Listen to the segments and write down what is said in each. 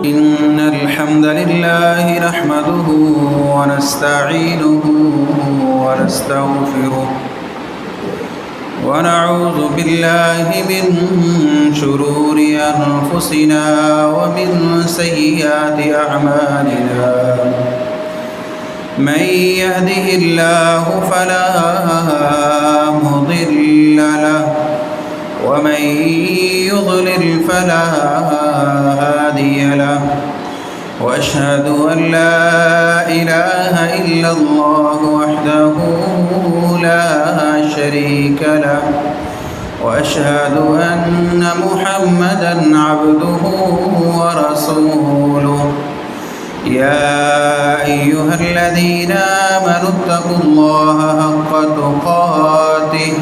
إن الحمد لله نحمده ونستعينه ونستغفره ونعوذ بالله من شرور أنفسنا ومن سيئات أعمالنا من يهده الله فلا مضل له ومن يضلل فلا هادي له وأشهد أن لا إله إلا الله وحده لا شريك له وأشهد أن محمدًا عبده ورسوله يا أيها الذين آمنوا اتقوا الله حق تقاته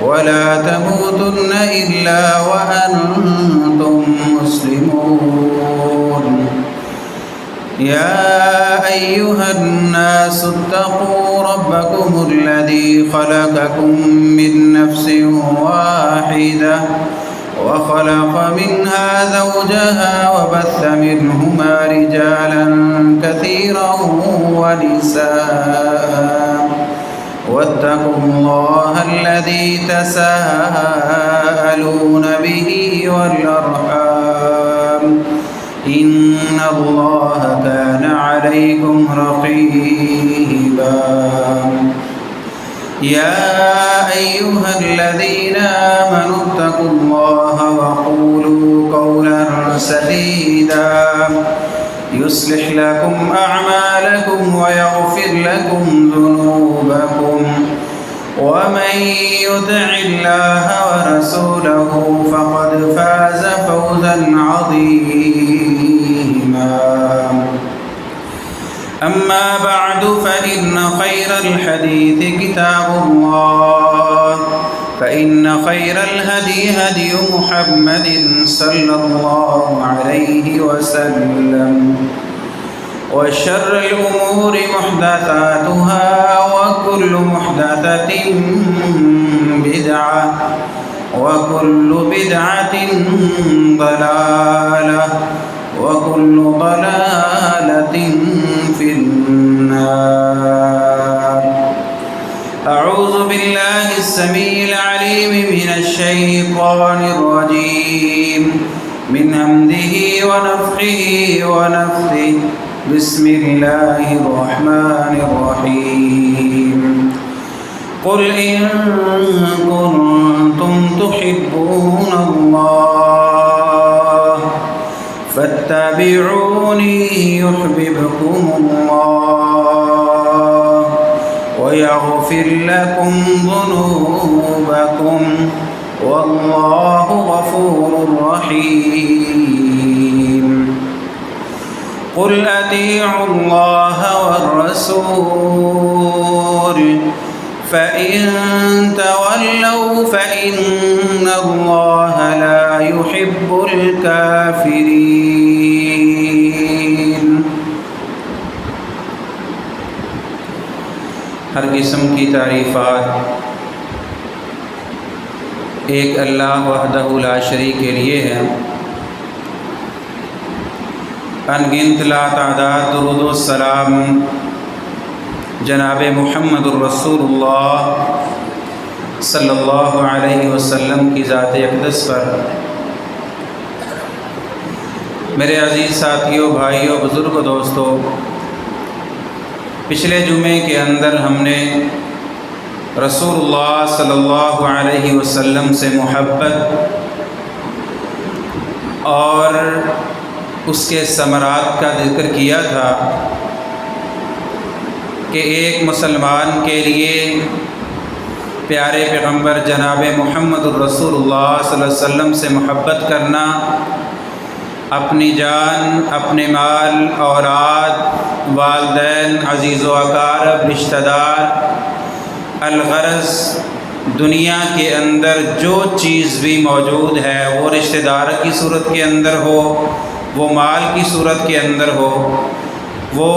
ولا تموتن إلا وأنتم مسلمون يا أيها الناس اتقوا ربكم الذي خلقكم من نفس واحدة وخلق منها زوجها وبث منهما رجالا كثيرا ونساء واتقوا الله الذي تساءلون به والأرحام إن الله كان عليكم رقيبا يا أيها الذين آمنوا اتقوا الله وقولوا قولا سديدا يصلح لكم أعمالكم ويغفر لكم ذنوبكم ومن يطع الله ورسوله فقد فاز فوزا عظيما أما بعد فإن خير الحديث كتاب الله فإن خير الهدي هدي محمد صلى الله عليه وسلم وشر الأمور محدثاتها وكل محدثة بدعة وكل بدعة ضلالة وكل ضلالة في النار. أعوذ بالله السميع العليم من الشيطان الرجيم من همزه ونفخه ونفثه بسم الله الرحمن الرحيم قل إن كنتم تحبون الله فاتبعوني يحببكم الله ويغفر لكم ذنوبكم والله غفور رحيم. قل أطيعوا الله والرسول فإن تولوا فإن الله لا يحب الكافرين. ہر قسم کی تعریفات ایک اللہ وحدہ لا شریک کے لیے ہے. انگنت لا تعداد درود و سلام جناب محمد الرسول اللہ صلی اللہ علیہ وسلم کی ذات اقدس پر. میرے عزیز ساتھیوں، بھائیوں، بزرگ دوستوں، پچھلے جمعے کے اندر ہم نے رسول اللہ صلی اللہ علیہ وسلم سے محبت اور اس کے ثمرات کا ذکر کیا تھا کہ ایک مسلمان کے لیے پیارے پیغمبر جناب محمد الرسول اللہ صلی اللہ علیہ وسلم سے محبت کرنا، اپنی جان، اپنے مال، اولاد، والدین، عزیز و اقارب، رشتہ دار، الغرض دنیا کے اندر جو چیز بھی موجود ہے، وہ رشتہ دار کی صورت کے اندر ہو، وہ مال کی صورت کے اندر ہو، وہ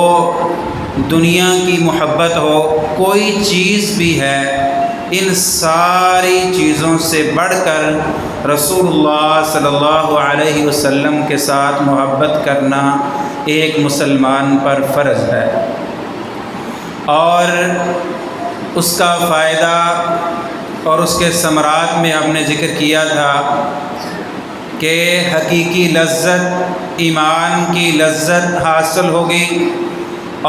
دنیا کی محبت ہو، کوئی چیز بھی ہے ان ساری چیزوں سے بڑھ کر رسول اللہ صلی اللہ علیہ وسلم کے ساتھ محبت کرنا ایک مسلمان پر فرض ہے، اور اس کا فائدہ اور اس کے ثمرات میں ہم نے ذکر کیا تھا کہ حقیقی لذت، ایمان کی لذت حاصل ہوگی،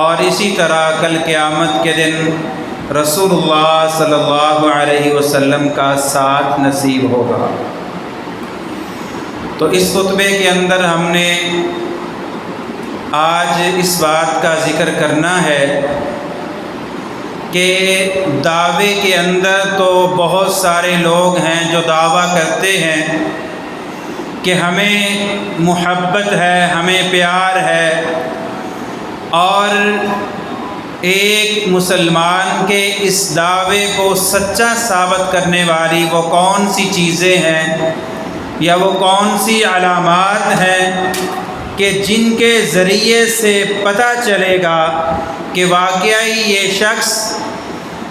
اور اسی طرح کل قیامت کے دن رسول اللہ صلی اللہ علیہ وسلم کا ساتھ نصیب ہوگا۔ تو اس خطبے کے اندر ہم نے آج اس بات کا ذکر کرنا ہے کہ دعوے کے اندر تو بہت سارے لوگ ہیں جو دعویٰ کرتے ہیں کہ ہمیں محبت ہے، ہمیں پیار ہے، اور ایک مسلمان کے اس دعوے کو سچا ثابت کرنے والی وہ کون سی چیزیں ہیں یا وہ کون سی علامات ہیں کہ جن کے ذریعے سے پتہ چلے گا کہ واقعی یہ شخص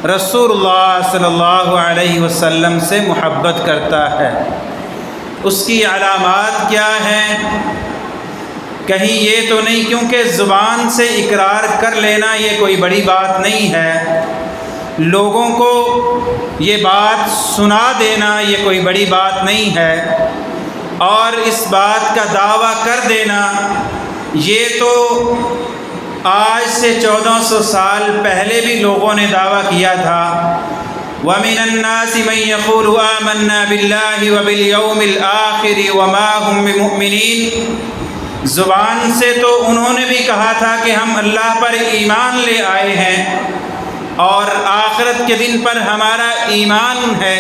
رسول اللہ صلی اللہ علیہ وسلم سے محبت کرتا ہے۔ اس کی علامات کیا ہیں؟ کہیں یہ تو نہیں کیونکہ زبان سے اقرار کر لینا یہ کوئی بڑی بات نہیں ہے، لوگوں کو یہ بات سنا دینا یہ کوئی بڑی بات نہیں ہے، اور اس بات کا دعویٰ کر دینا یہ تو آج سے 1400 سال پہلے بھی لوگوں نے دعویٰ کیا تھا۔ وَمِنَ النَّاسِ مَن يَقُولُ آمَنَّا بِاللَّهِ وَبِالْيَوْمِ الْآخِرِ وَمَا هُمْ بِمُؤْمِنِينَ، زبان سے تو انہوں نے بھی کہا تھا کہ ہم اللہ پر ایمان لے آئے ہیں اور آخرت کے دن پر ہمارا ایمان ہے،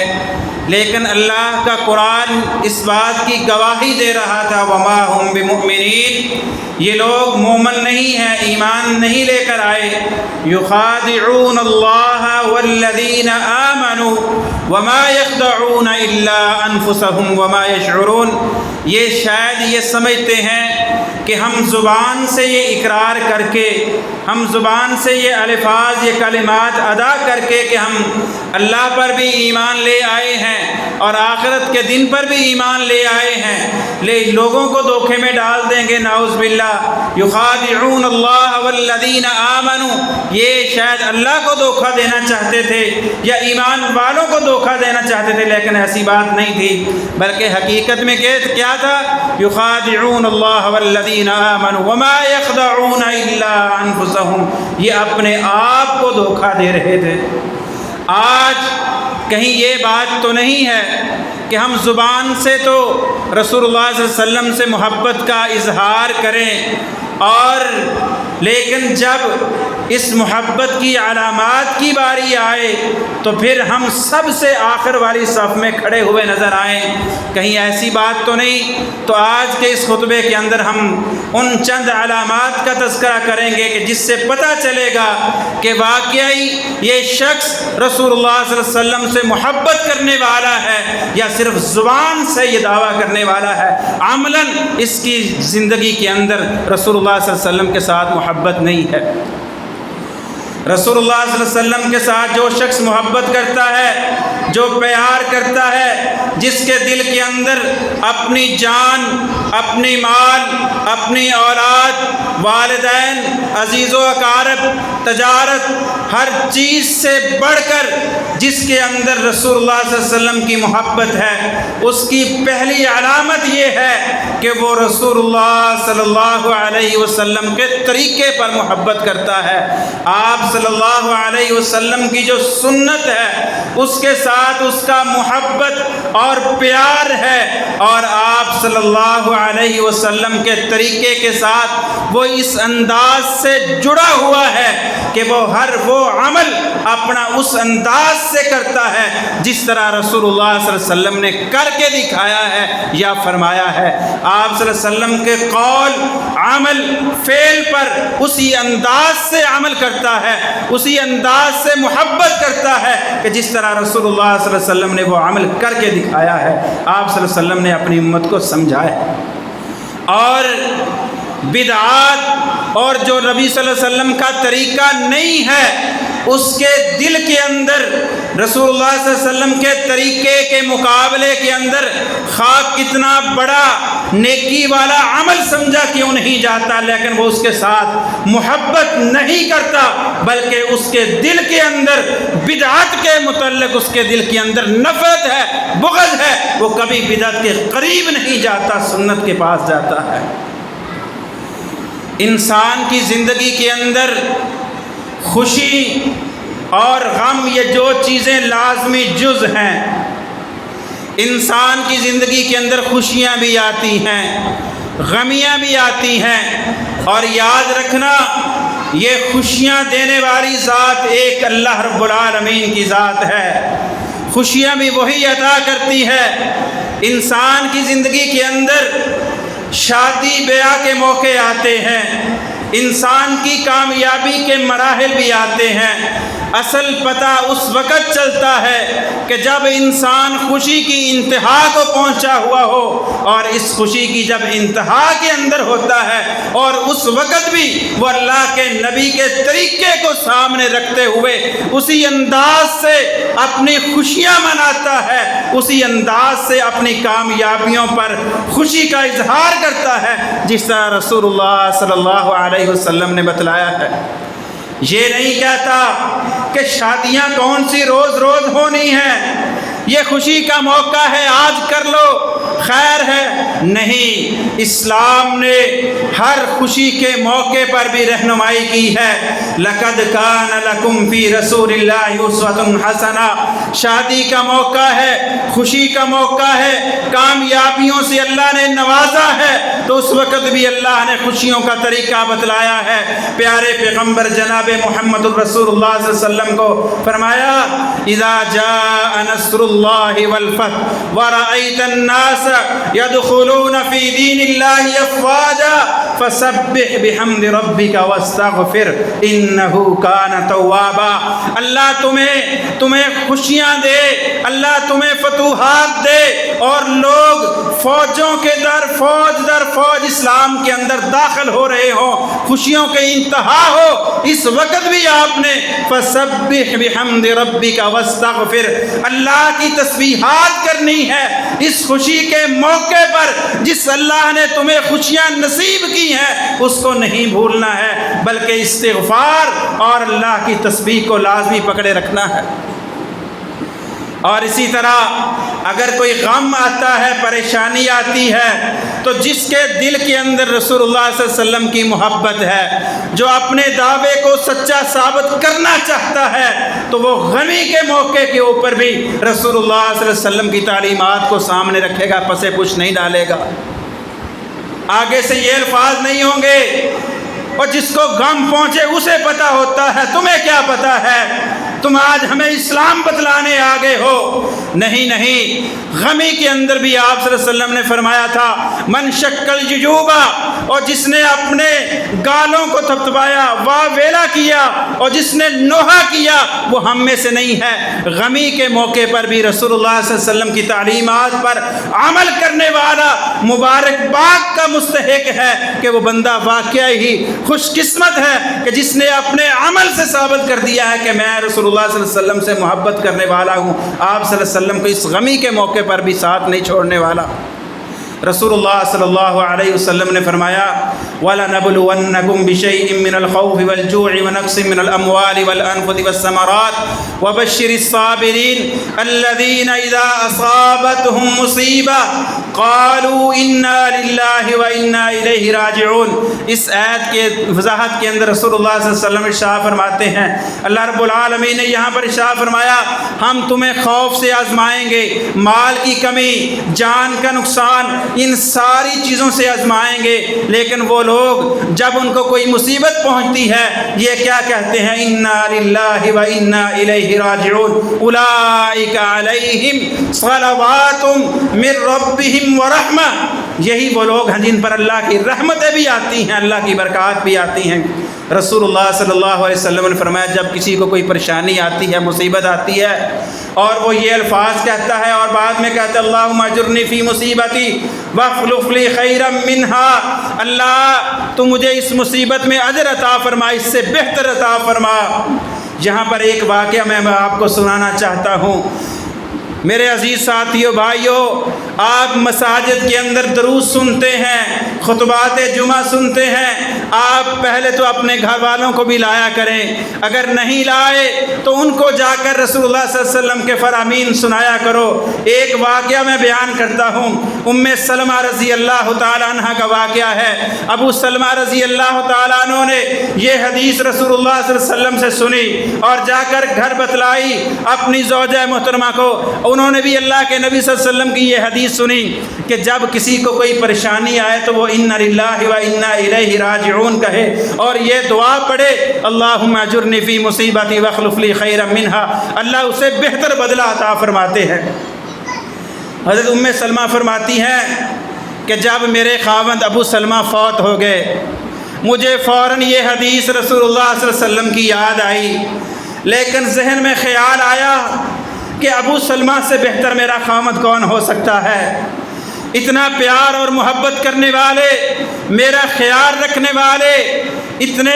لیکن اللہ کا قرآن اس بات کی گواہی دے رہا تھا وَمَا هُمْ بِمُؤْمِنِينَ، یہ لوگ مومن نہیں ہیں، ایمان نہیں لے کر آئے۔ يُخَادِعُونَ اللَّهَ وَالَّذِينَ آمَنُوا وَمَا يَخْدَعُونَ إِلَّا أَنفُسَهُمْ وَمَا يَشْعُرُونَ، یہ شاید یہ سمجھتے ہیں کہ ہم زبان سے یہ اقرار کر کے، ہم زبان سے یہ الفاظ، یہ کلمات ادا کر کے کہ ہم اللہ پر بھی ایمان لے آئے ہیں اور آخرت کے دن پر بھی ایمان لے آئے ہیں، لوگوں کو دھوکے میں ڈال دیں گے، نعوذ باللہ۔ یخادعون اللہ والذین آمنوا، یہ شاید اللہ کو دھوکہ دینا چاہتے تھے یا ایمان والوں کو دھوکہ دینا چاہتے تھے، لیکن ایسی بات نہیں تھی، بلکہ حقیقت میں کیا تھا؟ یخادعون اللہ والذین آمنوا وما یخدعون الا انفسهم، یہ اپنے آپ کو دھوکہ دے رہے تھے۔ آج کہیں یہ بات تو نہیں ہے کہ ہم زبان سے تو رسول اللہ صلی اللہ علیہ وسلم سے محبت کا اظہار کریں، اور لیکن جب اس محبت کی علامات کی باری آئے تو پھر ہم سب سے آخر والی صف میں کھڑے ہوئے نظر آئیں، کہیں ایسی بات تو نہیں؟ تو آج کے اس خطبے کے اندر ہم ان چند علامات کا تذکرہ کریں گے کہ جس سے پتہ چلے گا کہ واقعی یہ شخص رسول اللہ صلی اللہ علیہ وسلم سے محبت کرنے والا ہے یا صرف زبان سے یہ دعویٰ کرنے والا ہے، عملاً اس کی زندگی کے اندر رسول اللہ صلی اللہ علیہ وسلم کے ساتھ محبت نہیں ہے۔ رسول اللہ صلی اللہ علیہ وسلم کے ساتھ جو شخص محبت کرتا ہے، جو پیار کرتا ہے، جس کے دل کے اندر اپنی جان، اپنی مال، اپنی اولاد، والدین، عزیز و اقارب، تجارت، ہر چیز سے بڑھ کر جس کے اندر رسول اللہ صلی اللہ علیہ وسلم کی محبت ہے، اس کی پہلی علامت یہ ہے کہ وہ رسول اللہ صلی اللہ علیہ وسلم کے طریقے پر محبت کرتا ہے۔ آپ صلی اللہ علیہ وسلم کی جو سنت ہے اس کے ساتھ اس کا محبت اور پیار ہے، اور آپ صلی اللہ علیہ وسلم کے طریقے کے ساتھ وہ اس انداز سے جڑا ہوا ہے کہ وہ ہر وہ عمل اپنا اس انداز سے کرتا ہے جس طرح رسول اللہ صلی اللہ علیہ وسلم نے کر کے دکھایا ہے یا فرمایا ہے۔ آپ صلی اللہ علیہ وسلم کے قول، عمل، فعل پر اسی انداز سے عمل کرتا ہے، اسی انداز سے محبت کرتا ہے کہ جس طرح رسول اللہ صلی اللہ علیہ وسلم نے وہ عمل کر کے دکھایا ہے، آپ صلی اللہ علیہ وسلم نے اپنی امت کو سمجھایا ہے۔ اور بدعات اور جو نبی صلی اللہ علیہ وسلم کا طریقہ نہیں ہے اس کے دل کے اندر رسول اللہ صلی اللہ علیہ وسلم کے طریقے کے مقابلے کے اندر خواہ کتنا بڑا نیکی والا عمل سمجھا کیوں نہیں جاتا، لیکن وہ اس کے ساتھ محبت نہیں کرتا، بلکہ اس کے دل کے اندر بدعت کے متعلق اس کے دل کے اندر نفرت ہے، بغض ہے، وہ کبھی بدعت کے قریب نہیں جاتا، سنت کے پاس جاتا ہے۔ انسان کی زندگی کے اندر خوشی اور غم یہ جو چیزیں لازمی جز ہیں، انسان کی زندگی کے اندر خوشیاں بھی آتی ہیں، غمیاں بھی آتی ہیں، اور یاد رکھنا یہ خوشیاں دینے والی ذات ایک اللہ رب العالمین کی ذات ہے، خوشیاں بھی وہی عطا کرتی ہے۔ انسان کی زندگی کے اندر شادی بیاہ کے موقع آتے ہیں، انسان کی کامیابی کے مراحل بھی آتے ہیں، اصل پتہ اس وقت چلتا ہے کہ جب انسان خوشی کی انتہا کو پہنچا ہوا ہو، اور اس خوشی کی جب انتہا کے اندر ہوتا ہے اور اس وقت بھی وہ اللہ کے نبی کے طریقے کو سامنے رکھتے ہوئے اسی انداز سے اپنی خوشیاں مناتا ہے، اسی انداز سے اپنی کامیابیوں پر خوشی کا اظہار کرتا ہے، جس طرح رسول اللہ صلی اللہ علیہ وسلم نے بتلایا ہے۔ یہ نہیں کہتا کہ شادیاں کون سی روز روز ہونی ہیں، یہ خوشی کا موقع ہے آج کر لو خیر ہے، نہیں، اسلام نے ہر خوشی کے موقع پر بھی رہنمائی کی ہے۔ لَقَدْ كَانَ لَكُمْ فِي رَسُولِ اللَّهِ أُسْوَةٌ حَسَنَةٌ، شادی کا موقع ہے، خوشی کا موقع ہے، کامیابیوں سے اللہ نے نوازا ہے، تو اس وقت بھی اللہ نے خوشیوں کا طریقہ بتلایا ہے۔ پیارے پیغمبر جناب محمد الرسول اللہ صلی اللہ علیہ وسلم کو فرمایا، اذا جاء نصر اللہ والفتح ورأیت الناس يدخلون في دین اللہ افواجا فسبح بحمد ربک واستغفر انہ کان توابا۔ اللہ تمہیں خوشیاں دے، اللہ تمہیں فتوحات دے، اور لوگ فوجوں کے در فوج اسلام کے اندر داخل ہو رہے ہوں، خوشیوں کے انتہا ہو، اس وقت بھی آپ نے فسبح بحمد ربک واستغفر، اللہ کی تسبیحات کرنی ہے اس خوشی کے موقع پر۔ جس اللہ نے تمہیں خوشیاں نصیب کی ہیں اس کو نہیں بھولنا ہے، بلکہ استغفار اور اللہ کی تسبیح کو لازمی پکڑے رکھنا ہے۔ اور اسی طرح اگر کوئی غم آتا ہے، پریشانی آتی ہے، تو جس کے دل کے اندر رسول اللہ صلی اللہ علیہ وسلم کی محبت ہے، جو اپنے دعوے کو سچا ثابت کرنا چاہتا ہے، تو وہ غمی کے موقع کے اوپر بھی رسول اللہ صلی اللہ علیہ وسلم کی تعلیمات کو سامنے رکھے گا، پسے پوچھ نہیں ڈالے گا۔ آگے سے یہ الفاظ نہیں ہوں گے، اور جس کو غم پہنچے اسے پتہ ہوتا ہے، تمہیں کیا پتہ ہے، تم آج ہمیں اسلام بتلانے آگے ہو۔ نہیں، غمی کے اندر بھی آپ صلی اللہ علیہ وسلم نے فرمایا تھا، من شک الجیوبا، اور جس نے اپنے گالوں کو تھپتھپایا، واہ ویلا کیا، اور جس نے نوحہ کیا، وہ ہم میں سے نہیں ہے۔ غمی کے موقع پر بھی رسول اللہ صلی اللہ علیہ وسلم کی تعلیمات پر عمل کرنے والا مبارک باد کا مستحق ہے کہ وہ بندہ واقعہ ہی خوش قسمت ہے کہ جس نے اپنے عمل سے ثابت کر دیا ہے کہ میں رسول اللہ صلی اللہ علیہ وسلم سے محبت کرنے والا ہوں، آپ صلی اللہ علیہ وسلم کو اس غمی کے موقع پر بھی ساتھ نہیں چھوڑنے والا۔ رسول اللہ صلی اللہ علیہ وسلم نے فرمایا، وَلَنَبْلُوَنَّكُمْ بِشَيْءٍ مِّنَ الْخَوْفِ وَالْجُوعِ وَنَقْصٍ مِّنَ الْأَمْوَالِ وَالْأَنفُسِ وَالثَّمَرَاتِ وَبَشِّرِ الصَّابِرِينَ الَّذِينَ إِذَا أَصَابَتْهُم مُّصِيبَةٌ قَالُوا إِنَّا لِلَّهِ وَإِنَّا إِلَيْهِ رَاجِعُونَ۔ اس آیت کے وضاحت کے اندر رسول اللہ صلی اللہ علیہ وسلم ارشاد فرماتے ہیں، اللہ رب العالمین نے یہاں پر ارشاد فرمایا، ہم تمہیں خوف سے آزمائیں گے، مال کی کمی، جان کا نقصان، ان ساری چیزوں سے آزمائیں گے، لیکن وہ لوگ جب ان کو کوئی مصیبت پہنچتی ہے یہ کیا کہتے ہیں، انا للہ و انا الیہ راجعون، اولئک علیہم صلوات من ربہم ورحمہ، یہی وہ لوگ ہیں جن پر اللہ کی رحمتیں بھی آتی ہیں، اللہ کی برکات بھی آتی ہیں۔ رسول اللہ صلی اللہ علیہ وسلم نے فرمایا، جب کسی کو کوئی پریشانی آتی ہے، مصیبت آتی ہے، اور وہ یہ الفاظ کہتا ہے اور بعد میں کہتا ہے، اللہم اجرنی فی مصیبتی واخلف لی خیرا منہا، اللہ تو مجھے اس مصیبت میں اجر عطا فرما، اس سے بہتر عطا فرما۔ یہاں پر ایک واقعہ میں آپ کو سنانا چاہتا ہوں۔ میرے عزیز ساتھیوں بھائیوں، آپ مساجد کے اندر دروس سنتے ہیں، خطبات جمعہ سنتے ہیں، آپ پہلے تو اپنے گھر والوں کو بھی لایا کریں، اگر نہیں لائے تو ان کو جا کر رسول اللہ صلی اللہ علیہ وسلم کے فرامین سنایا کرو۔ ایک واقعہ میں بیان کرتا ہوں، ام سلمہ رضی اللہ تعالیٰ عنہ کا واقعہ ہے۔ ابو سلمہ رضی اللہ تعالیٰ عنہ نے یہ حدیث رسول اللہ صلی اللہ علیہ وسلم سے سنی اور جا کر گھر بتلائی اپنی زوجہ محترمہ کو۔ انہوں نے بھی اللہ کے نبی صلی اللہ علیہ وسلم کی یہ حدیث سنی کہ جب کسی کو کوئی پریشانی آئے تو وہ انا للہ و انا الیہ راجعون کہے اور یہ دعا پڑھے، اللہم اجرنی فی مصیبتی واخلف لی خیرا منہا، اللہ اسے بہتر بدلہ عطا فرماتے ہیں۔ حضرت ام سلمہ فرماتی ہیں کہ جب میرے خاوند ابو سلمہ فوت ہو گئے، مجھے فوراً یہ حدیث رسول اللہ صلی اللہ علیہ وسلم کی یاد آئی، لیکن ذہن میں خیال آیا کہ ابو سلمہ سے بہتر میرا خاوند کون ہو سکتا ہے؟ اتنا پیار اور محبت کرنے والے، میرا خیال رکھنے والے، اتنے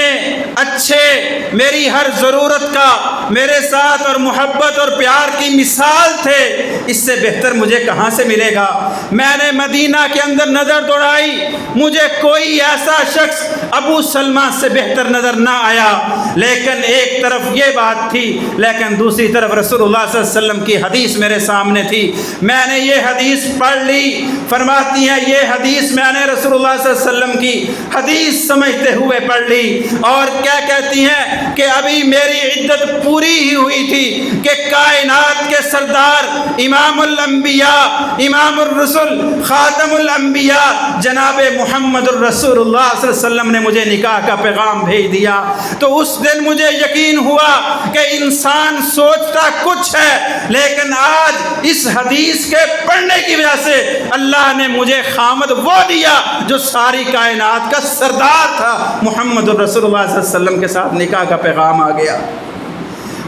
اچھے، میری ہر ضرورت کا میرے ساتھ اور محبت اور پیار کی مثال تھے، اس سے بہتر مجھے کہاں سے ملے گا؟ میں نے مدینہ کے اندر نظر دوڑائی، مجھے کوئی ایسا شخص ابو سلمہ سے بہتر نظر نہ آیا، لیکن ایک طرف یہ بات تھی، لیکن دوسری طرف رسول اللہ صلی اللہ علیہ وسلم کی حدیث میرے سامنے تھی۔ میں نے یہ حدیث پڑھ لی، فرماتی ہیں یہ حدیث میں نے رسول اللہ صلی اللہ علیہ وسلم کی حدیث سمجھتے ہوئے پڑھ لی، اور کیا کہتی ہیں کہ ابھی میری عدت پوری ہی ہوئی تھی کہ کائنات کے سردار، امام الانبیاء، امام الرسل، خاتم الانبیاء جناب محمد الرسول اللہ صلی اللہ علیہ وسلم نے مجھے نکاح کا پیغام بھیج دیا۔ تو اس دن مجھے یقین ہوا کہ انسان سوچتا کچھ ہے، لیکن آج اس حدیث کے پڑھنے کی وجہ سے اللہ نے مجھے خامد وہ دیا جو ساری کائنات کا سردار تھا، محمد الرسول اللہ صلی اللہ علیہ وسلم کے ساتھ نکاح کا پیغام آ گیا۔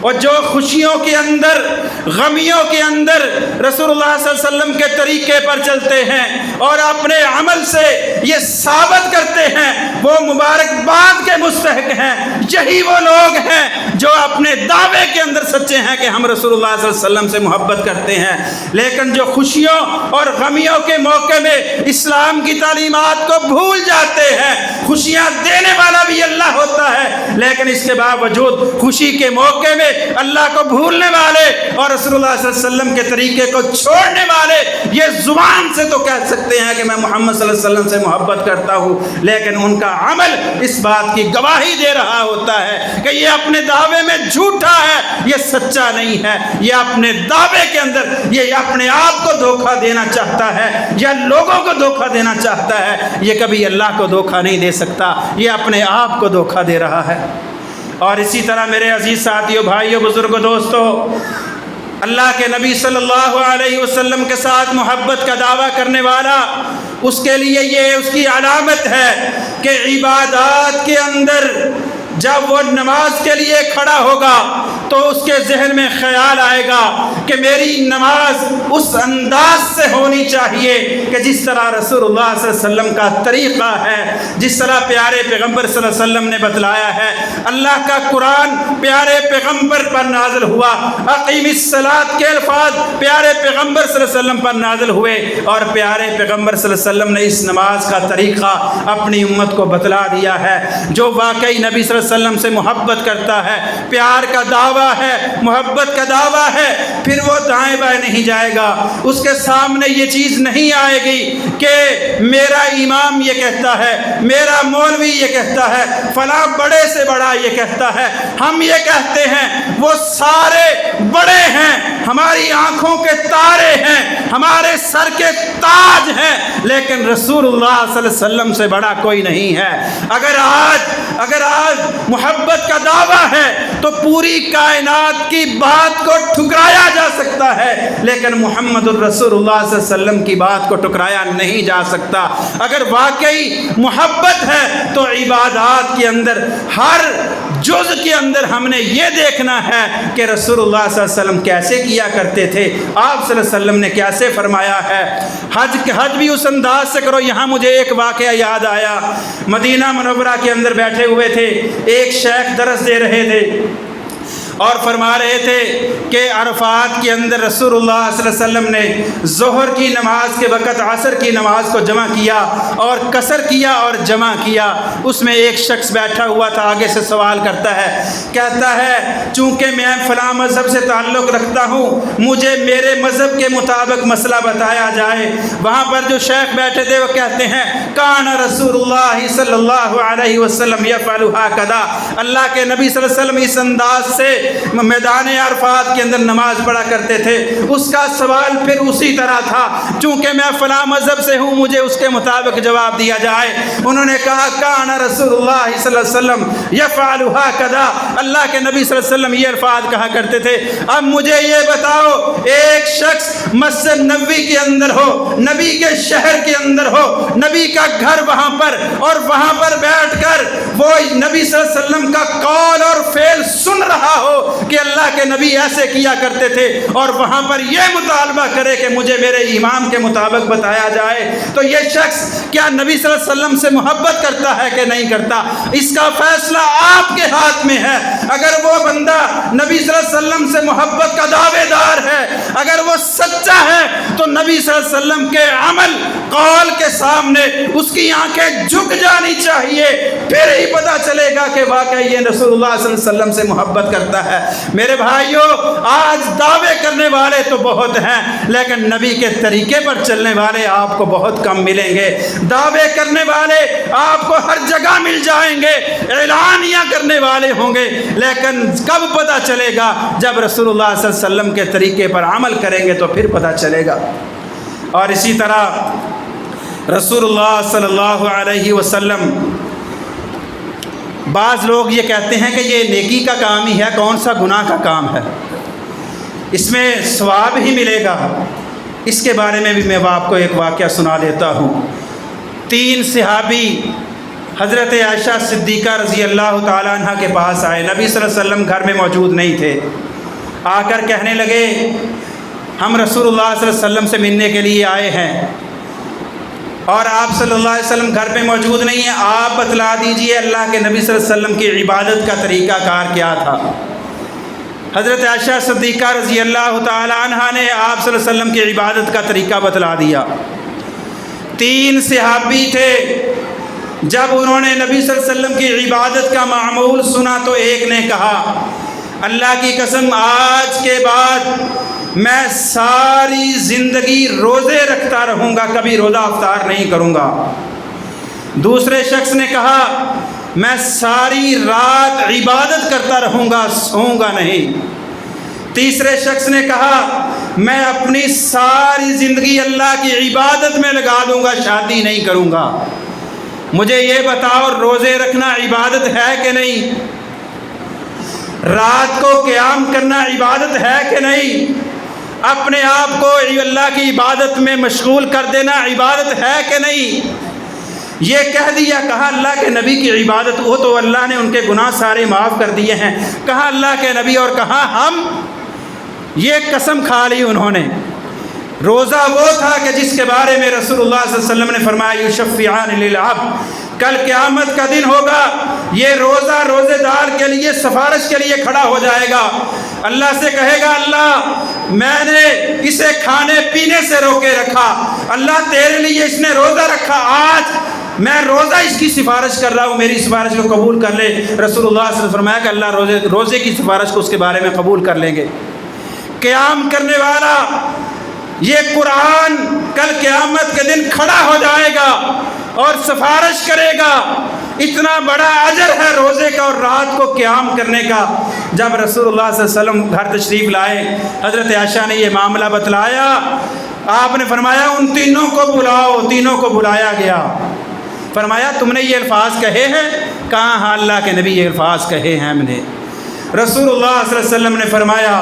اور جو خوشیوں کے اندر، غمیوں کے اندر رسول اللہ صلی اللہ علیہ وسلم کے طریقے پر چلتے ہیں اور اپنے عمل سے یہ ثابت کرتے ہیں، وہ مبارکباد کے مستحق ہیں۔ یہی وہ لوگ ہیں جو اپنے دعوے کے اندر سچے ہیں کہ ہم رسول اللہ صلی اللہ علیہ وسلم سے محبت کرتے ہیں، لیکن جو خوشیوں اور غمیوں کے موقع میں اسلام کی تعلیمات کو بھول جاتے ہیں۔ خوشیاں دینے والا بھی اللہ ہوتا ہے، لیکن اس کے باوجود خوشی کے موقع میں اللہ کو بھولنے والے اور رسول اللہ صلی اللہ علیہ وسلم کے طریقے کو چھوڑنے والے یہ زبان سے تو کہہ سکتے ہیں کہ میں محمد صلی اللہ علیہ وسلم سے محبت کرتا ہوں، لیکن ان کا عمل اس بات کی گواہی دے رہا ہوتا ہے کہ یہ اپنے دعوے میں جھوٹا ہے، یہ سچا نہیں ہے، یہ اپنے دعوے کے اندر یہ اپنے آپ کو دھوکہ دینا چاہتا ہے یا لوگوں کو دھوکہ دینا چاہتا ہے، یہ کبھی اللہ کو دھوکہ نہیں دے سکتا، یہ اپنے آپ کو دھوکہ دے رہا ہے۔ اور اسی طرح میرے عزیز ساتھیوں، بھائیوں، بزرگوں، دوستوں، اللہ کے نبی صلی اللہ علیہ وسلم کے ساتھ محبت کا دعویٰ کرنے والا، اس کے لیے یہ اس کی علامت ہے کہ عبادات کے اندر جب وہ نماز کے لیے کھڑا ہوگا تو اس کے ذہن میں خیال آئے گا کہ میری نماز اس انداز سے ہونی چاہیے کہ جس طرح رسول اللہ صلی اللہ علیہ وسلم کا طریقہ ہے، جس طرح پیارے پیغمبر صلی اللہ علیہ وسلم نے بتلایا ہے۔ اللہ کا قرآن پیارے پیغمبر پر نازل ہوا، اقیم الصلاۃ کے الفاظ پیارے پیغمبر صلی اللہ علیہ وسلم پر نازل ہوئے، اور پیارے پیغمبر صلی اللہ علیہ وسلم نے اس نماز کا طریقہ اپنی امت کو بتلا دیا ہے۔ جو واقعی نبی صلی اللہ علیہ وسلم سے محبت کرتا ہے، پیار کا دعویٰ ہے، محبت کا دعویٰ ہے، پھر وہ دائیں بائیں نہیں جائے گا، اس کے سامنے یہ چیز نہیں آئے گی کہ میرا امام یہ کہتا ہے، میرا مولوی یہ کہتا ہے، فلاں بڑے سے بڑا یہ کہتا ہے، ہم یہ کہتے ہیں، وہ سارے بڑے ہیں، ہماری آنکھوں کے تارے ہیں، ہمارے سر کے تاج ہیں، لیکن رسول اللہ صلی اللہ علیہ وسلم سے بڑا کوئی نہیں ہے۔ اگر آج محبت کا دعویٰ ہے تو پوری کائنات کی بات کو ٹھکرایا جا سکتا ہے، لیکن محمد الرسول اللہ صلی اللہ علیہ وسلم کی بات کو ٹھکرایا نہیں جا سکتا۔ اگر واقعی محبت ہے تو عبادات کے اندر ہر جز کے اندر ہم نے یہ دیکھنا ہے کہ رسول اللہ صلی اللہ علیہ وسلم کیسے کیا کرتے تھے، آپ صلی اللہ علیہ وسلم نے کیسے فرمایا ہے۔ حج بھی اس انداز سے کرو۔ یہاں مجھے ایک واقعہ یاد آیا، مدینہ منورہ کے اندر بیٹھے ہوئے تھے، ایک شیخ درس دے رہے تھے، اور فرما رہے تھے کہ عرفات کے اندر رسول اللہ صلی اللہ علیہ وسلم نے ظہر کی نماز کے وقت عصر کی نماز کو جمع کیا اور قصر کیا اور جمع کیا۔ اس میں ایک شخص بیٹھا ہوا تھا، آگے سے سوال کرتا ہے، کہتا ہے چونکہ میں فلاں مذہب سے تعلق رکھتا ہوں، مجھے میرے مذہب کے مطابق مسئلہ بتایا جائے۔ وہاں پر جو شیخ بیٹھے تھے وہ کہتے ہیں کان رسول اللہ صلی اللہ علیہ وسلم یفعل ھکذا، اللہ کے نبی صلی اللہ علیہ وسلم اس انداز سے میدان عرفات کے اندر نماز پڑھا کرتے تھے۔ اس کا سوال پھر اسی طرح تھا، چونکہ میں فلاں مذہب سے ہوں مجھے اس کے مطابق جواب دیا جائے۔ انہوں نے کہا کان رسول اللہ صلی اللہ علیہ وسلم یفعل ھکذا، اللہ کے نبی صلی اللہ علیہ وسلم یہ الفاظ کہا کرتے تھے۔ اب مجھے یہ بتاؤ، ایک شخص مسجد نبوی کے اندر ہو، نبی کے شہر کے اندر ہو، نبی کا گھر وہاں پر، اور وہاں پر بیٹھ کر وہ نبی صلی اللہ علیہ وسلم کا قول اور فعل سن رہا ہو کہ اللہ کے نبی ایسے کیا کرتے تھے، اور وہاں پر یہ مطالبہ کرے کہ مجھے میرے امام کے مطابق بتایا جائے، تو یہ شخص کیا نبی صلی اللہ علیہ وسلم سے محبت کرتا ہے کہ نہیں کرتا؟ اس کا فیصلہ آپ کے ہاتھ میں ہے۔ اگر وہ بندہ نبی صلی اللہ علیہ وسلم سے محبت کا دعوے دار ہے، اگر وہ سچا ہے، تو نبی صلی اللہ علیہ وسلم کے عمل قول کے سامنے اس کی آنکھیں جھک جانی چاہیے، پھر ہی پتہ چلے گا کہ واقعی یہ رسول اللہ صلی اللہ علیہ وسلم سے محبت کرتا ہے۔ میرے بھائیوں، آج دعوے کرنے والے تو بہت ہیں، لیکن نبی کے طریقے پر چلنے والے آپ کو بہت کم ملیں گے۔ دعوے کرنے والے آپ کو ہر جگہ مل جائیں گے، اعلانیہ کرنے والے ہوں گے، لیکن کب پتہ چلے گا؟ جب رسول اللہ صلی اللہ علیہ وسلم کے طریقے پر عمل کریں گے تو پھر پتہ چلے گا۔ اور اسی طرح رسول اللہ صلی اللہ علیہ وسلم، بعض لوگ یہ کہتے ہیں کہ یہ نیکی کا کام ہی ہے، کون سا گناہ کا کام ہے، اس میں ثواب ہی ملے گا۔ اس کے بارے میں بھی میں آپ کو ایک واقعہ سنا دیتا ہوں۔ 3 صحابی حضرت عائشہ صدیقہ رضی اللہ تعالیٰ عنہ کے پاس آئے، نبی صلی اللہ علیہ وسلم گھر میں موجود نہیں تھے۔ آ کر کہنے لگے ہم رسول اللہ صلی اللہ علیہ وسلم سے ملنے کے لیے آئے ہیں، اور آپ صلی اللہ علیہ وسلم گھر پہ موجود نہیں ہیں، آپ بتلا دیجئے اللہ کے نبی صلی اللہ علیہ وسلم کی عبادت کا طریقہ کار کیا تھا۔ حضرت عائشہ صدیقہ رضی اللہ تعالی عنہ نے آپ صلی اللہ علیہ وسلم کی عبادت کا طریقہ بتلا دیا۔ 3 صحابی تھے، جب انہوں نے نبی صلی اللہ علیہ وسلم کی عبادت کا معمول سنا تو ایک نے کہا اللہ کی قسم آج کے بعد میں ساری زندگی روزے رکھتا رہوں گا، کبھی روزہ افطار نہیں کروں گا۔ دوسرے شخص نے کہا میں ساری رات عبادت کرتا رہوں گا، سوؤں گا نہیں۔ تیسرے شخص نے کہا میں اپنی ساری زندگی اللہ کی عبادت میں لگا دوں گا، شادی نہیں کروں گا۔ مجھے یہ بتاؤ روزے رکھنا عبادت ہے کہ نہیں؟ رات کو قیام کرنا عبادت ہے کہ نہیں؟ اپنے آپ کو اللہ کی عبادت میں مشغول کر دینا عبادت ہے کہ نہیں؟ یہ کہہ دیا، کہا اللہ کے نبی کی عبادت، وہ تو اللہ نے ان کے گناہ سارے معاف کر دیے ہیں، کہا اللہ کے نبی، اور کہا ہم، یہ قسم کھا لی انہوں نے۔ روزہ وہ تھا کہ جس کے بارے میں رسول اللہ صلی اللہ علیہ وسلم نے فرمایا یشفعان للعبد، کل قیامت کا دن ہوگا، یہ روزہ روزے دار کے لیے سفارش کے لیے کھڑا ہو جائے گا، اللہ سے کہے گا اللہ میں نے اسے کھانے پینے سے روکے رکھا، اللہ تیرے لیے اس نے روزہ رکھا، آج میں روزہ اس کی سفارش کر رہا ہوں، میری سفارش کو قبول کر لے۔ رسول اللہ صلی اللہ علیہ وسلم نے فرمایا کہ اللہ روزے کی سفارش کو اس کے بارے میں قبول کر لیں گے۔ قیام کرنے والا یہ قرآن کل قیامت کے دن کھڑا ہو جائے گا اور سفارش کرے گا، اتنا بڑا اجر ہے روزے کا اور رات کو قیام کرنے کا۔ جب رسول اللہ صلی اللہ علیہ وسلم گھر تشریف لائے، حضرت عائشہ نے یہ معاملہ بتلایا، آپ نے فرمایا ان تینوں کو بلاؤ، تینوں کو بلایا گیا، فرمایا تم نے یہ الفاظ کہے ہیں؟ کہاں ہاں اللہ کے نبی یہ الفاظ کہے ہیں ہم نے۔ رسول اللہ صلی اللہ علیہ وسلم نے فرمایا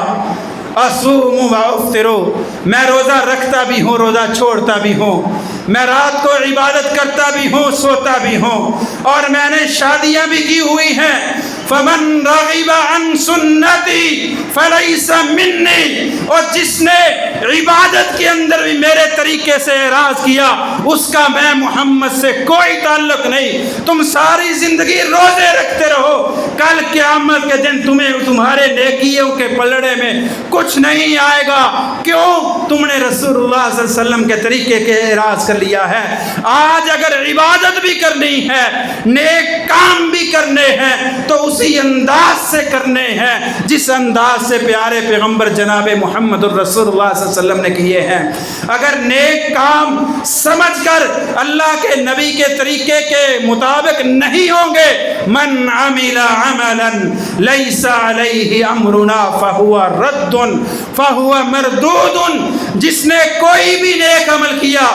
اصوم و افطرو، میں روزہ رکھتا بھی ہوں، روزہ چھوڑتا بھی ہوں، میں رات کو عبادت کرتا بھی ہوں، سوتا بھی ہوں، اور میں نے شادیاں بھی کی ہوئی ہیں۔ فمن رغب عن سنتی فلیس منی، اور جس نے عبادت کے اندر بھی میرے طریقے سے اعراض کیا اس کا میں محمد سے کوئی تعلق نہیں۔ تم ساری زندگی روزے رکھتے رہو، کل قیامت کے دن تمہارے نیکیوں کے پلڑے میں کچھ نہیں آئے گا۔ کیوں؟ تم نے رسول اللہ صلی اللہ علیہ وسلم کے طریقے کے اعراض کر لیا ہے۔ آج اگر عبادت بھی کرنی ہے، نیک کام بھی کرنے ہیں تو اسی انداز سے کرنے ہیں جس انداز سے پیارے پیغمبر جناب محمد الرسول اللہ صلی اللہ علیہ وسلم نے کیے ہیں۔ اگر نیک کام سمجھ کر اللہ کے نبی کے طریقے کے مطابق نہیں ہوں گے، من عمل عملا لیس علیہ امرنا فہو رد فہو مردود، جس نے کوئی بھی نیک عمل کیا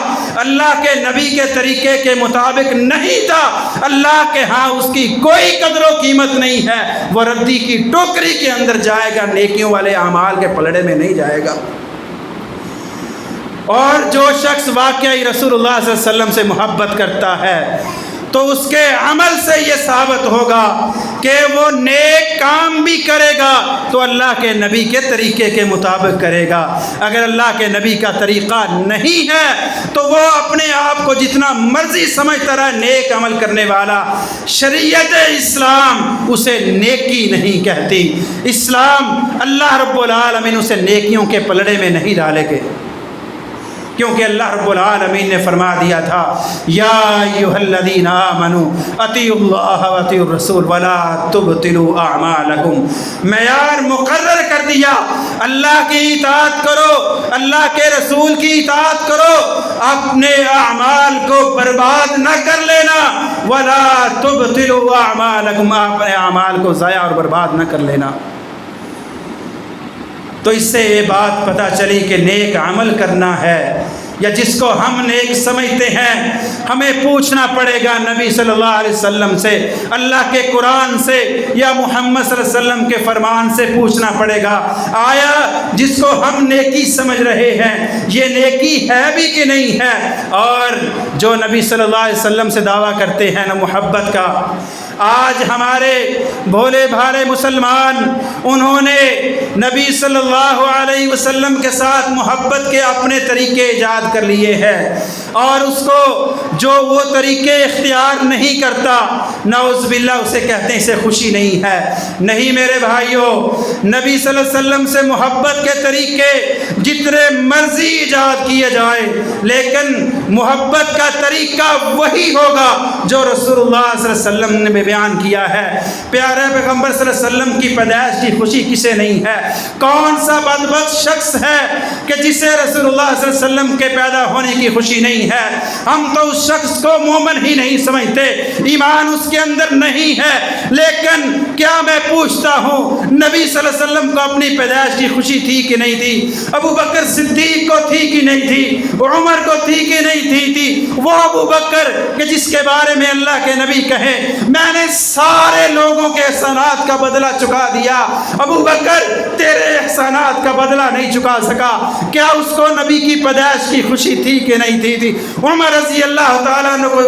اللہ کے نبی کے طریقے کے مطابق نہیں تھا، اللہ کے ہاں اس کی کوئی قدر و قیمت نہیں ہے، وہ ردی کی ٹوکری کے اندر جائے گا، نیکیوں والے اعمال کے پلڑے میں نہیں جائے گا۔ اور جو شخص واقعی رسول اللہ صلی اللہ علیہ وسلم سے محبت کرتا ہے تو اس کے عمل سے یہ ثابت ہوگا کہ وہ نیک کام بھی کرے گا تو اللہ کے نبی کے طریقے کے مطابق کرے گا۔ اگر اللہ کے نبی کا طریقہ نہیں ہے تو وہ اپنے آپ کو جتنا مرضی سمجھتا رہا نیک عمل کرنے والا، شریعت اسلام اسے نیکی نہیں کہتی۔ اسلام اللہ رب العالمین اسے نیکیوں کے پلڑے میں نہیں ڈالے گے، کیونکہ اللہ رب العالمین نے فرما دیا تھا یا ایھا الذین آمنوا اطیعوا اللہ واطیعوا الرسول ولا تبطلوا اعمالکم، معیار مقرر کر دیا، اللہ کی اطاعت کرو، اللہ کے رسول کی اطاعت کرو، اپنے اعمال کو برباد نہ کر لینا، ولا تبطلوا اعمالکم، اپنے اعمال کو ضائع اور برباد نہ کر لینا۔ تو اس سے یہ بات پتہ چلی کہ نیک عمل کرنا ہے یا جس کو ہم نیک سمجھتے ہیں، ہمیں پوچھنا پڑے گا نبی صلی اللہ علیہ وسلم سے، اللہ کے قرآن سے یا محمد صلی اللہ علیہ وسلم کے فرمان سے پوچھنا پڑے گا، آیا جس کو ہم نیکی سمجھ رہے ہیں یہ نیکی ہے بھی کہ نہیں ہے؟ اور جو نبی صلی اللہ علیہ وسلم سے دعویٰ کرتے ہیں نا محبت کا، آج ہمارے بھولے بھالے مسلمان انہوں نے نبی صلی اللہ علیہ وسلم کے ساتھ محبت کے اپنے طریقے ایجاد کر لیے ہیں، اور اس کو جو وہ طریقے اختیار نہیں کرتا نعوذ باللہ اسے کہتے ہیں اسے خوشی نہیں ہے۔ نہیں میرے بھائیوں، نبی صلی اللہ علیہ وسلم سے محبت کے طریقے جتنے مرضی ایجاد کیے جائیں لیکن محبت کا طریقہ وہی ہوگا جو رسول اللہ صلی اللہ علیہ وسلم نے بیان کیا ہے۔ پیارے پیغمبر صلی اللہ علیہ وسلم کی پیدائش کی خوشی کسے نہیں ہے؟ کون سا بدبخت شخص ہے کہ جسے رسول اللہ صلی اللہ علیہ وسلم کے پیدا ہونے کی خوشی نہیں ہے؟ ہم تو اس شخص کو مومن ہی نہیں سمجھتے، ایمان اس کے اندر نہیں ہے، لیکن کیا میں پوچھتا ہوں نبی صلی اللہ علیہ وسلم کو اپنی پیدائش کی خوشی تھی کہ نہیں تھی؟ ابو بکر صدیق کو تھی کہ نہیں تھی؟ عمر کو تھی کہ نہیں تھی؟ وہ ابو بکر کہ جس کے بارے میں اللہ کے نبی کہے میں نے سارے لوگوں کے احسانات کا بدلہ چکا دیا، ابو بکر تیرے احسانات کا بدلہ نہیں چکا سکا، کیا اس کو نبی کی پیدائش کی خوشی تھی کہ نہیں تھی؟ عمر رضی اللہ تعالیٰ عنہ کو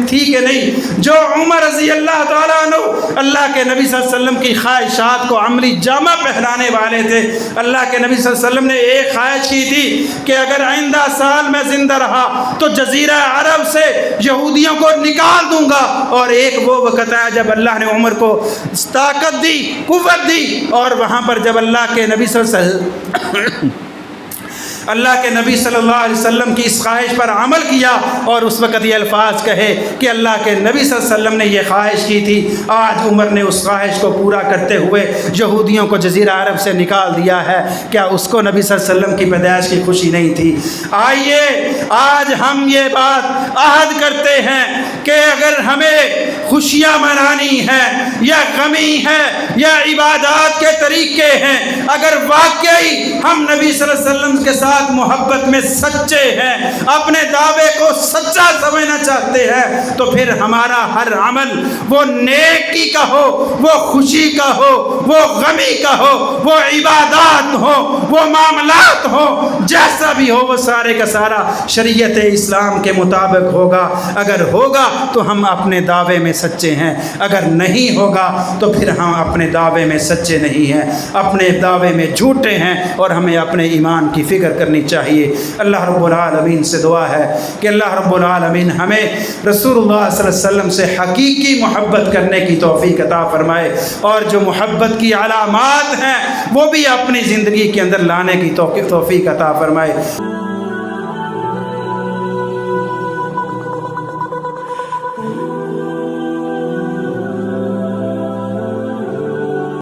تھی کہ نہیں؟ جو عمر رضی اللہ تعالیٰ عنہ اللہ کے نبی صلی اللہ علیہ وسلم کی خواہشات کو عملی جامہ پہنانے والے تھے، اللہ کے نبی صلی اللہ علیہ وسلم نے ایک خواہش کی تھی کہ اگر آئندہ سال میں زندہ رہا تو جزیرہ عرب سے یہودیوں کو نکال دوں گا، اور ایک وہ وقت آیا جب اللہ نے عمر کو طاقت دی، قوت دی، اور وہاں پر جب اللہ کے نبی صلی اللہ علیہ وسلم کی اس خواہش پر عمل کیا اور اس وقت یہ الفاظ کہے کہ اللہ کے نبی صلی اللہ علیہ وسلم نے یہ خواہش کی تھی، آج عمر نے اس خواہش کو پورا کرتے ہوئے یہودیوں کو جزیرہ عرب سے نکال دیا ہے، کیا اس کو نبی صلی اللہ علیہ وسلم کی پیدائش کی خوشی نہیں تھی؟ آئیے آج ہم یہ بات عہد کرتے ہیں کہ اگر ہمیں خوشیاں منانی ہیں یا غمی ہے یا عبادات کے طریقے ہیں۔ اگر واقعی ہم نبی صلی اللہ علیہ وسلم کے ساتھ محبت میں سچے ہیں، اپنے دعوے کو سچا سمجھنا چاہتے ہیں، تو پھر ہمارا ہر عمل، وہ نیکی کا ہو، وہ خوشی کا ہو، وہ غمی کا ہو، وہ عبادات ہو، وہ معاملات ہو، جیسا بھی ہو، وہ سارے کا سارا شریعت اسلام کے مطابق ہوگا۔ اگر ہوگا تو ہم اپنے دعوے میں سچے ہیں، اگر نہیں ہوگا تو پھر ہم اپنے دعوے میں سچے نہیں ہیں، اپنے دعوے میں جھوٹے ہیں، اور ہمیں اپنے ایمان کی فکر کرنی چاہیے۔ اللہ رب العالمین سے دعا ہے کہ اللہ رب العالمین ہمیں رسول اللہ صلی اللہ علیہ وسلم سے حقیقی محبت کرنے کی توفیق عطا فرمائے، اور جو محبت کی علامات ہیں وہ بھی اپنی زندگی کے اندر لانے کی توفیق عطا فرمائے۔